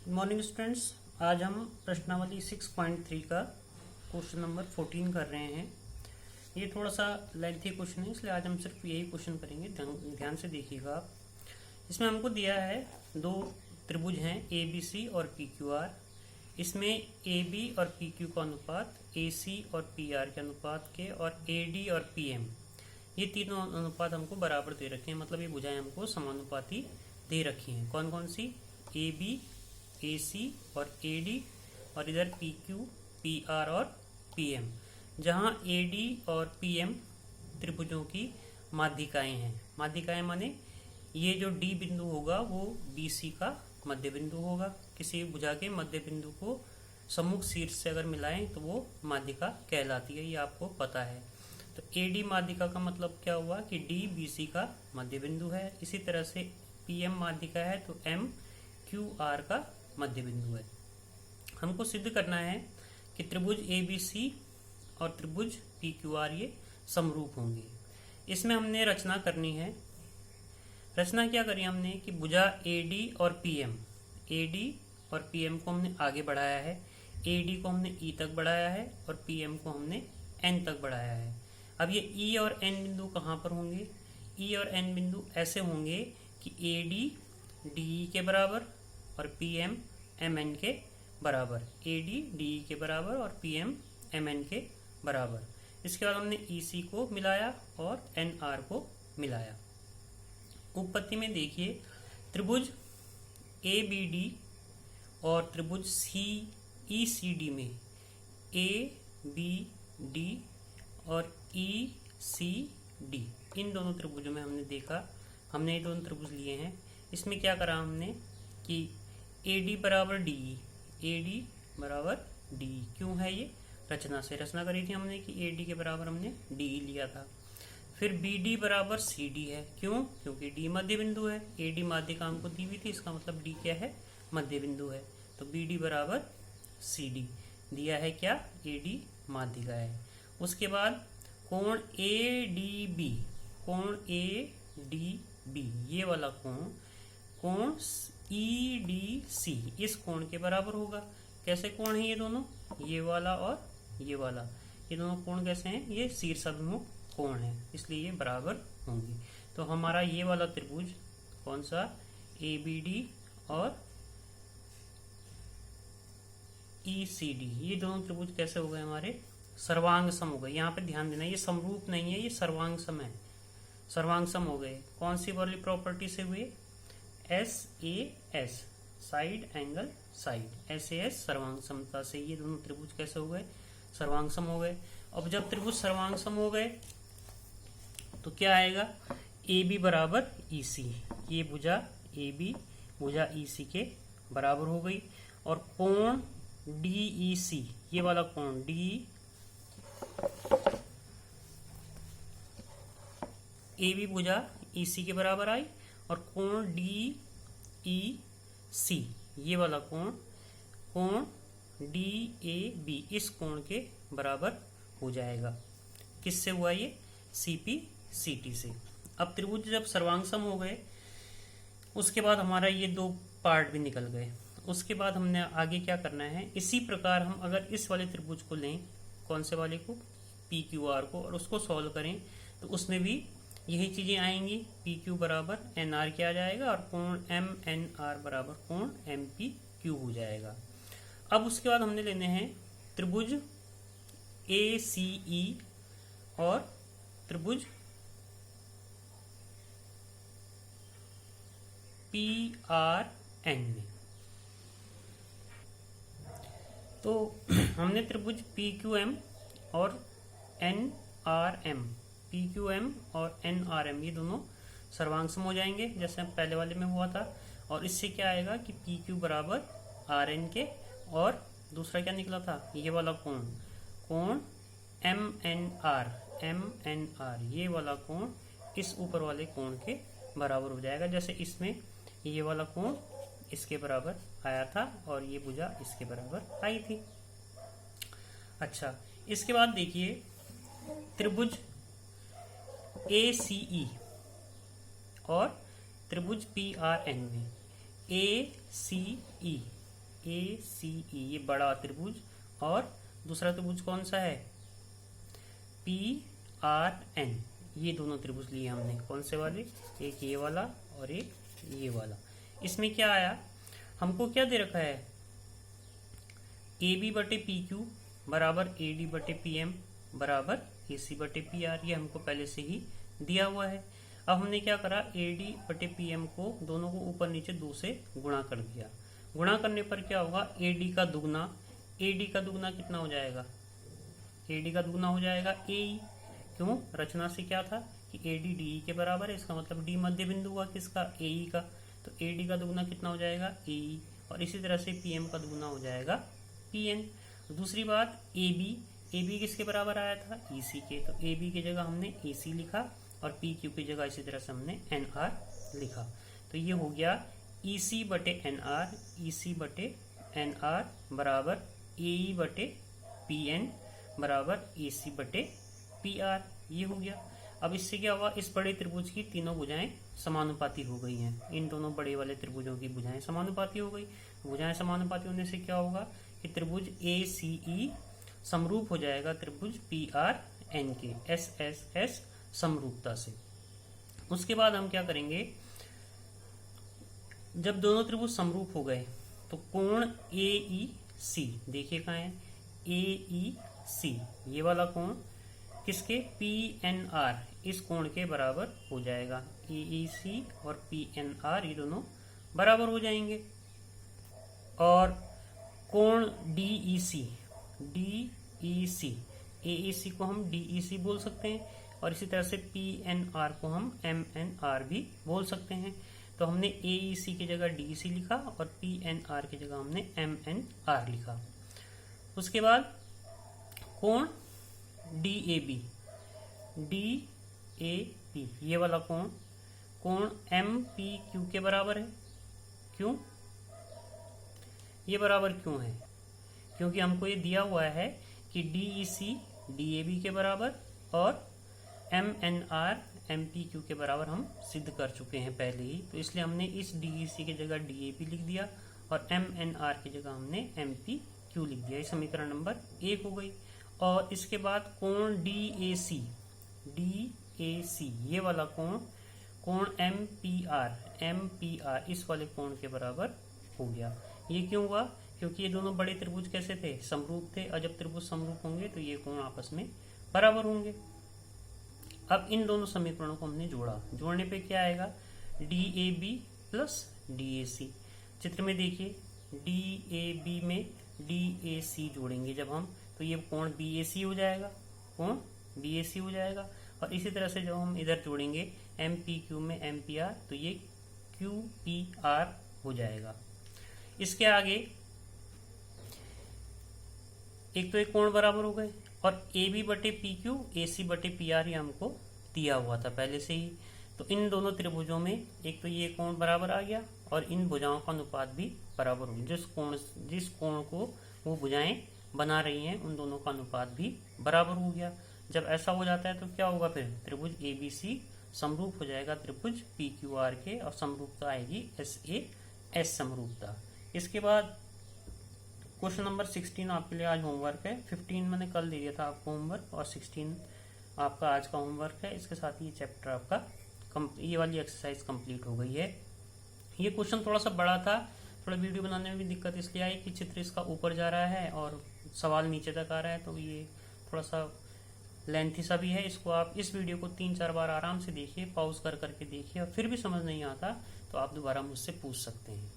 Morning students, आज हम प्रश्नावली 6.3 का क्वेश्चन नंबर 14 कर रहे हैं। ये थोड़ा सा लेंथी क्वेश्चन है, इसलिए आज हम सिर्फ यही क्वेश्चन करेंगे। ध्यान से देखिएगा आप। इसमें हमको दिया है दो त्रिभुज हैं ए बी सी और पी क्यू आर। इसमें ए बी और पी क्यू का अनुपात ए सी और पी आर के अनुपात के और ए डी और पी एम, ये तीनों अनुपात हमको बराबर दे रखे हैं। मतलब ये भुजाएं हमको समानुपाती दे रखी हैं। कौन कौन सी? ए बी, ए सी और ए डी, और इधर पी क्यू, पी आर और पी एम, जहाँ ए डी और पी एम त्रिभुजों की माध्यिकाएं हैं। माध्यिकाएं माने ये जो डी बिंदु होगा वो बी सी का मध्य बिंदु होगा। किसी भुजा के मध्य बिंदु को सम्मुख शीर्ष से अगर मिलाएं तो वो माध्यिका कहलाती है, ये आपको पता है। तो ए डी माध्यिका का मतलब क्या हुआ कि डी बी सी का मध्य बिंदु है। इसी तरह से पी एम माध्यिका है तो एम क्यू आर का मध्य बिंदु है। हमको सिद्ध करना है कि त्रिभुज ए बी सी और त्रिभुज पी क्यू आर ये समरूप होंगे। इसमें हमने रचना करनी है। रचना क्या करी हमने कि भुजा ए डी और पी एम, ए डी और पी एम को हमने आगे बढ़ाया है, ए डी को हमने ई तक बढ़ाया है और पी एम को हमने एन तक बढ़ाया है। अब ये ई और एन बिंदु कहाँ पर होंगे? ई और एन बिंदु ऐसे होंगे कि ए डी डी ई के बराबर और पी एम एम एन के बराबर, ए डी डी ई के बराबर और पी एम एम एन के बराबर। इसके बाद हमने ई सी को मिलाया और एन आर को मिलाया। उत्पत्ति में देखिए, त्रिभुज ए बी डी और त्रिभुज सी ई सी डी में ए बी डी और ई सी डी, इन दोनों त्रिभुजों में हमने देखा, हमने ये दोनों त्रिभुज लिए हैं। इसमें क्या करा हमने कि ए डी बराबर डी ई, ए डी बराबर डी ई। क्यों है ये? रचना से रचना करी थी हमने कि ए डी के बराबर हमने डी ई लिया था। फिर बी डी बराबर सी डी है। क्यों? क्योंकि डी मध्य बिंदु है। ए डी माध्यिका हमको दी हुई थी, इसका मतलब डी क्या है? मध्य बिंदु है। तो बी डी बराबर सी डी दिया है। क्या? ए डी माध्यिका है। उसके बाद कोण ए डी बी, कोण ए डी बी ये वाला कोण, कोण ई डी सी इस कोण के बराबर होगा। कैसे कोण है ये दोनों? ये वाला और ये वाला, ये दोनों कोण कैसे हैं? ये शीर्षाभिमुख कोण है, इसलिए ये बराबर होंगे। तो हमारा ये वाला त्रिभुज कौन सा? ए बी डी और ई सी डी, ये दोनों त्रिभुज कैसे हो गए? हमारे सर्वांग सम हो गए। यहाँ पे ध्यान देना, ये समरूप नहीं है, ये सर्वांग सम है। सर्वांग सम हो गए। कौन सी वाली प्रॉपर्टी से हुए? S A S, side angle side, S A S सर्वांग समता से ये दोनों त्रिभुज कैसे हो गए? सर्वांग सम हो गए। अब जब त्रिभुज सर्वांग सम हो गए तो क्या आएगा? ए बी बराबर ई सी, ये भुजा ए बी भुजा ई सी के बराबर हो गई। और कोण डी ई सी, ये वाला कोण डी ए बी भुजा ई सी के बराबर आई। और कोण डी ई सी, ये वाला कोण, कोण डी ए बी इस कोण के बराबर हो जाएगा। किससे हुआ ये? सी पी सी टी से। अब त्रिभुज जब सर्वांग सम हो गए उसके बाद हमारा ये दो पार्ट भी निकल गए। उसके बाद हमने आगे क्या करना है? इसी प्रकार हम अगर इस वाले त्रिभुज को लें, कौन से वाले को? पी क्यू आर को, और उसको सॉल्व करें तो उसमें भी यही चीजें आएंगी। पी क्यू बराबर एन आर क्या आ जाएगा और कोण एम एन आर बराबर कोण एम पी क्यू हो जाएगा। अब उसके बाद हमने लेने हैं त्रिभुज ए सी ई और त्रिभुज पी आर एन में। तो हमने त्रिभुज पी क्यू एम और N R M, P Q M और एन आर एम ये दोनों सर्वांग सम हो जाएंगे जैसे पहले वाले में हुआ था। और इससे क्या आएगा कि पी क्यू बराबर आर एन के, और दूसरा क्या निकला था? ये वाला कोण, कोण M N R, M N R ये वाला कोण इस ऊपर वाले कोण के बराबर हो जाएगा। जैसे इसमें ये वाला कोण इसके बराबर आया था और ये भुजा इसके बराबर आई थी। अच्छा, इसके बाद देखिए त्रिभुज ए सी ई और त्रिभुज पी आर एन में ए सी ई ACE, ये बड़ा त्रिभुज, और दूसरा त्रिभुज कौन सा है, PRN। ये दोनों त्रिभुज लिए हमने, कौन से वाले, एक ये वाला और एक ये वाला। इसमें क्या आया, हमको क्या दे रखा है, AB बटे PQ बराबर AD बटे PM बराबर AC बटे PR, ये हमको पहले से ही दिया हुआ है। अब हमने क्या करा, AD बटे PM को दोनों को ऊपर नीचे 2 से गुणा कर दिया। गुणा करने पर क्या होगा, AD का दुगना, AD का दुगना कितना हो जाएगा, AD का दुगना हो जाएगा AE। क्यों, रचना से क्या था कि AD DE के बराबर है, इसका मतलब D मध्य बिंदु हुआ किसका, AE का, तो AD का दुगना कितना हो जाएगा, AE, और इसी तरह से PM का दुगना हो जाएगा PN। दूसरी बात, AB किसके बराबर आया था, EC के, तो AB की जगह हमने AC लिखा और PQ की जगह इसी तरह से हमने NR लिखा। तो ये हो गया EC बटे NR बराबर AE बटे PN बराबर AC बटे PR, ये हो गया। अब इससे क्या हुआ, इस बड़े त्रिभुज की तीनों भुजाएं समानुपाती हो गई हैं, इन दोनों बड़े वाले त्रिभुजों की भुजाएं समानुपाती हो गई। भुजाएं समानुपाती होने से क्या होगा कि त्रिभुज ACE समरूप हो जाएगा त्रिभुज PRN के, SSS समरूपता से। उसके बाद हम क्या करेंगे, जब दोनों त्रिभुज समरूप हो गए तो कोण AEC, देखिए कहाँ है, AEC, ये वाला कोण किसके, PNR, इस कोण के बराबर हो जाएगा। AEC और PNR ये दोनों बराबर हो जाएंगे। और कोण DEC, AEC को हम DEC बोल सकते हैं, और इसी तरह से PNR को हम MNR भी बोल सकते हैं। तो हमने AEC की जगह DEC लिखा और PNR की जगह हमने MNR लिखा। उसके बाद कोण DAB, ये वाला कोण MPQ के बराबर है। क्यों, ये बराबर क्यों है, क्योंकि हमको ये दिया हुआ है कि DEC DAB के बराबर और MNR MPQ के बराबर हम सिद्ध कर चुके हैं पहले ही, तो इसलिए हमने इस DEC की जगह DAB लिख दिया और MNR की जगह हमने MPQ लिख दिया। ये समीकरण नंबर 1 हो गई। और इसके बाद कोण DAC, ये वाला कोण MPR, इस वाले कोण के बराबर हो गया। ये क्यों हुआ, क्योंकि ये दोनों बड़े त्रिभुज कैसे थे, समरूप थे, और जब त्रिभुज समरूप होंगे तो ये कोण आपस में बराबर होंगे। अब इन दोनों समीकरणों को हमने जोड़ा, जोड़ने पे क्या आएगा, DAB प्लस DAC। चित्र में देखिए, DAB में DAC जोड़ेंगे जब हम, तो ये कोण BAC हो जाएगा, कोण BAC हो जाएगा। और इसी तरह से जब हम इधर जोड़ेंगे MPQ में MPR, तो ये QPR हो जाएगा। इसके आगे एक तो एक कोण बराबर हो गए, और AB बटे PQ AC बटे PR ये हमको दिया हुआ था पहले से ही। तो इन दोनों त्रिभुजों में एक तो ये कोण बराबर आ गया, और इन भुजाओं का अनुपात भी बराबर हो गया। जिस कोण को वो भुजाएं बना रही हैं उन दोनों का अनुपात भी बराबर हो गया। जब ऐसा हो जाता है तो क्या होगा, फिर त्रिभुज ABC समरूप हो जाएगा त्रिभुज PQR के, और समरूपता आएगी SAS समरूपता। इसके बाद क्वेश्चन नंबर 16 आपके लिए आज होमवर्क है। 15 मैंने कल दे दिया था आपको होमवर्क, और 16 आपका आज का होमवर्क है। इसके साथ ये चैप्टर आपका ये वाली एक्सरसाइज कंप्लीट हो गई है। ये क्वेश्चन थोड़ा सा बड़ा था, थोड़ा वीडियो बनाने में भी दिक्कत इसलिए आई कि चित्र इसका ऊपर जा रहा है और सवाल नीचे तक आ रहा है, तो ये थोड़ा सा लेंथी सा भी है। इसको आप इस वीडियो को 3-4 बार आराम से देखिए, पॉज कर करके देखिए, और फिर भी समझ नहीं आता तो आप दोबारा मुझसे पूछ सकते हैं।